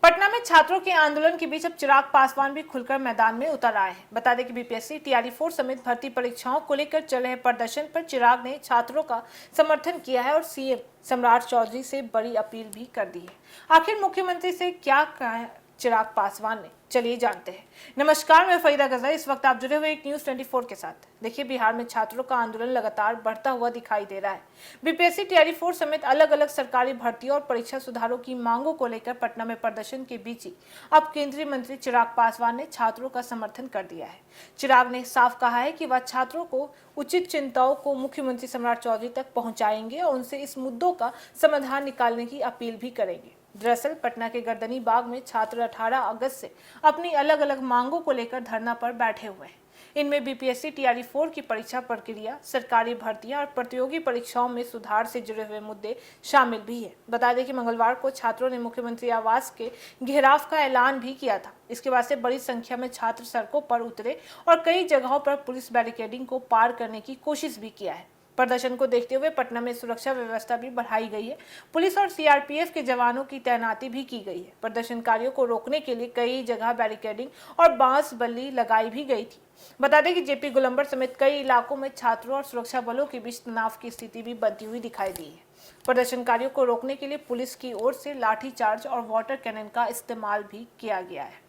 पटना में छात्रों के आंदोलन के बीच अब चिराग पासवान भी खुलकर मैदान में उतर आए हैं। बता दें कि बीपीएससी टीआरई 4 समेत भर्ती परीक्षाओं को लेकर चल रहे प्रदर्शन पर चिराग ने छात्रों का समर्थन किया है और सीएम सम्राट चौधरी से बड़ी अपील भी कर दी है। आखिर मुख्यमंत्री से क्या कहा चिराग पासवान ने, चलिए जानते हैं। नमस्कार, मैं फरीदा गजर। इस वक्त आप जुड़े हुए एक न्यूज़ 24 के साथ। देखिए, बिहार में छात्रों का आंदोलन लगातार बढ़ता हुआ दिखाई दे रहा है। बीपीएससी टीआरई 4 समेत अलग अलग सरकारी भर्तियों और परीक्षा सुधारों की मांगों को लेकर पटना में प्रदर्शन के बीच ही अब केंद्रीय मंत्री चिराग पासवान ने छात्रों का समर्थन कर दिया है। चिराग ने साफ कहा है कि वह छात्रों को उचित चिंताओं को मुख्यमंत्री सम्राट चौधरी तक पहुंचाएंगे और उनसे इस मुद्दों का समाधान निकालने की अपील भी करेंगे। दरअसल पटना के गर्दनी बाग में छात्र 18 अगस्त से अपनी अलग अलग मांगों को लेकर धरना पर बैठे हुए हैं। इनमें बीपीएससी टीआरई 4 की परीक्षा प्रक्रिया, सरकारी भर्तियां और प्रतियोगी परीक्षाओं में सुधार से जुड़े हुए मुद्दे शामिल भी है। बता दें कि मंगलवार को छात्रों ने मुख्यमंत्री आवास के घेराव का ऐलान भी किया था। इसके बाद से बड़ी संख्या में छात्र सड़कों पर उतरे और कई जगहों पर पुलिस बैरिकेडिंग को पार करने की कोशिश भी किया है। प्रदर्शन को देखते हुए पटना में सुरक्षा व्यवस्था भी बढ़ाई गई है। पुलिस और सीआरपीएफ के जवानों की तैनाती भी की गई है। प्रदर्शनकारियों को रोकने के लिए कई जगह बैरिकेडिंग और बांस बल्ली लगाई भी गई थी। बता दें कि जेपी गोलंबर समेत कई इलाकों में छात्रों और सुरक्षा बलों के बीच तनाव की स्थिति भी बनती हुई दिखाई दी है। प्रदर्शनकारियों को रोकने के लिए पुलिस की ओर से लाठीचार्ज और वाटर कैनन का इस्तेमाल भी किया गया है।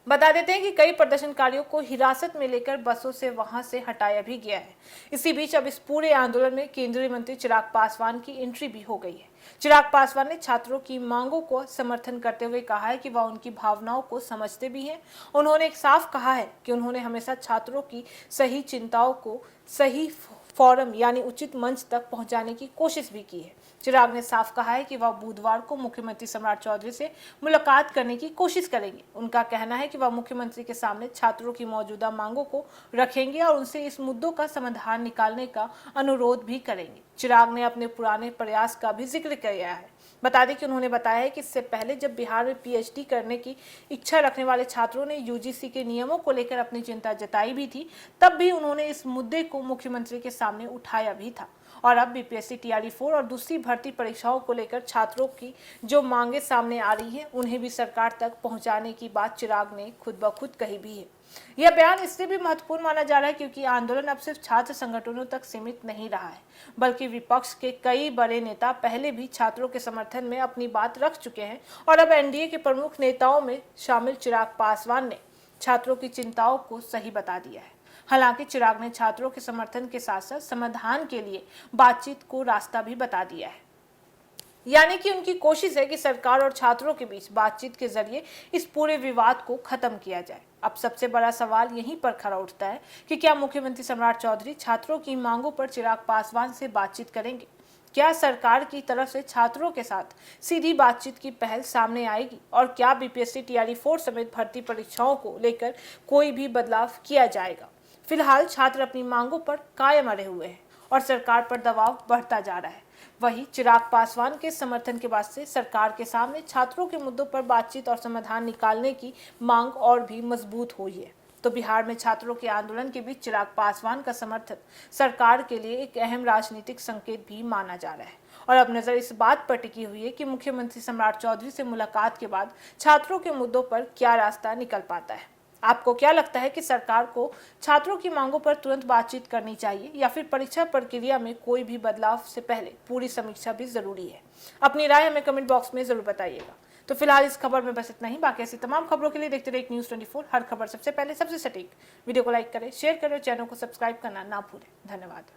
बता देते हैं कि कई प्रदर्शनकारियों को हिरासत में लेकर बसों से वहां से हटाया भी गया है। इसी बीच अब इस पूरे आंदोलन में केंद्रीय मंत्री चिराग पासवान की एंट्री भी हो गई है। चिराग पासवान ने छात्रों की मांगों को समर्थन करते हुए कहा है कि वह उनकी भावनाओं को समझते भी हैं। उन्होंने एक साफ कहा है कि उन्होंने हमेशा छात्रों की सही चिंताओं को सही फोरम यानी उचित मंच तक पहुंचाने की कोशिश भी की है। चिराग ने साफ कहा है कि वह बुधवार को मुख्यमंत्री सम्राट चौधरी से मुलाकात करने की कोशिश करेंगे। उनका कहना है कि वह मुख्यमंत्री के सामने छात्रों की मौजूदा मांगों को रखेंगे और उनसे इस मुद्दों का समाधान निकालने का अनुरोध भी करेंगे। चिराग ने अपने पुराने प्रयास का भी जिक्र किया है। बता दें कि उन्होंने बताया है कि इससे पहले जब बिहार में पीएचडी करने की इच्छा रखने वाले छात्रों ने यूजीसी के नियमों को लेकर अपनी चिंता जताई भी थी, तब भी उन्होंने इस मुद्दे को मुख्यमंत्री के सामने उठाया भी था। और अब बीपीएससी टीआरई 4 और दूसरी भर्ती परीक्षाओं को लेकर छात्रों की जो मांगे सामने आ रही हैं, उन्हें भी सरकार तक पहुंचाने की बात चिराग ने खुद ब खुद कही भी है। यह बयान इसलिए भी महत्वपूर्ण माना जा रहा है क्योंकि आंदोलन अब सिर्फ छात्र संगठनों तक सीमित नहीं रहा है, बल्कि विपक्ष के कई बड़े नेता पहले भी छात्रों के समर्थन में अपनी बात रख चुके हैं और अब एनडीए के प्रमुख नेताओं में शामिल चिराग पासवान ने छात्रों की चिंताओं को सही बता दिया है। हालांकि चिराग ने छात्रों के समर्थन के साथ साथ समाधान के लिए बातचीत को रास्ता भी बता दिया है, यानी कि उनकी कोशिश है कि सरकार और छात्रों के बीच बातचीत के जरिए इस पूरे विवाद को खत्म किया जाए। अब सबसे बड़ा सवाल यहीं पर खड़ा उठता है कि क्या मुख्यमंत्री सम्राट चौधरी छात्रों की मांगों पर चिराग पासवान से बातचीत करेंगे? क्या सरकार की तरफ से छात्रों के साथ सीधी बातचीत की पहल सामने आएगी? और क्या बीपीएससी टीआरई 4 समेत भर्ती परीक्षाओं को लेकर कोई भी बदलाव किया जाएगा? फिलहाल छात्र अपनी मांगों पर कायम अड़े हुए हैं और सरकार पर दबाव बढ़ता जा रहा है। वहीं चिराग पासवान के समर्थन के बाद से सरकार के सामने छात्रों के मुद्दों पर बातचीत और समाधान निकालने की मांग और भी मजबूत हुई है। तो बिहार में छात्रों के आंदोलन के बीच चिराग पासवान का समर्थन सरकार के लिए एक अहम राजनीतिक संकेत भी माना जा रहा है। और अब नजर इस बात पर टिकी हुई है कि मुख्यमंत्री सम्राट चौधरी से मुलाकात के बाद छात्रों के मुद्दों पर क्या रास्ता निकल पाता है। आपको क्या लगता है कि सरकार को छात्रों की मांगों पर तुरंत बातचीत करनी चाहिए या फिर परीक्षा प्रक्रिया में कोई भी बदलाव से पहले पूरी समीक्षा भी जरूरी है? अपनी राय हमें कमेंट बॉक्स में जरूर बताइएगा। तो फिलहाल इस खबर में बस इतना ही। बाकी ऐसी तमाम खबरों के लिए देखते रहिए न्यूज़ 24, हर खबर सबसे पहले सबसे सटीक। वीडियो को लाइक करें, शेयर करें और चैनल को सब्सक्राइब करना ना भूलें। धन्यवाद।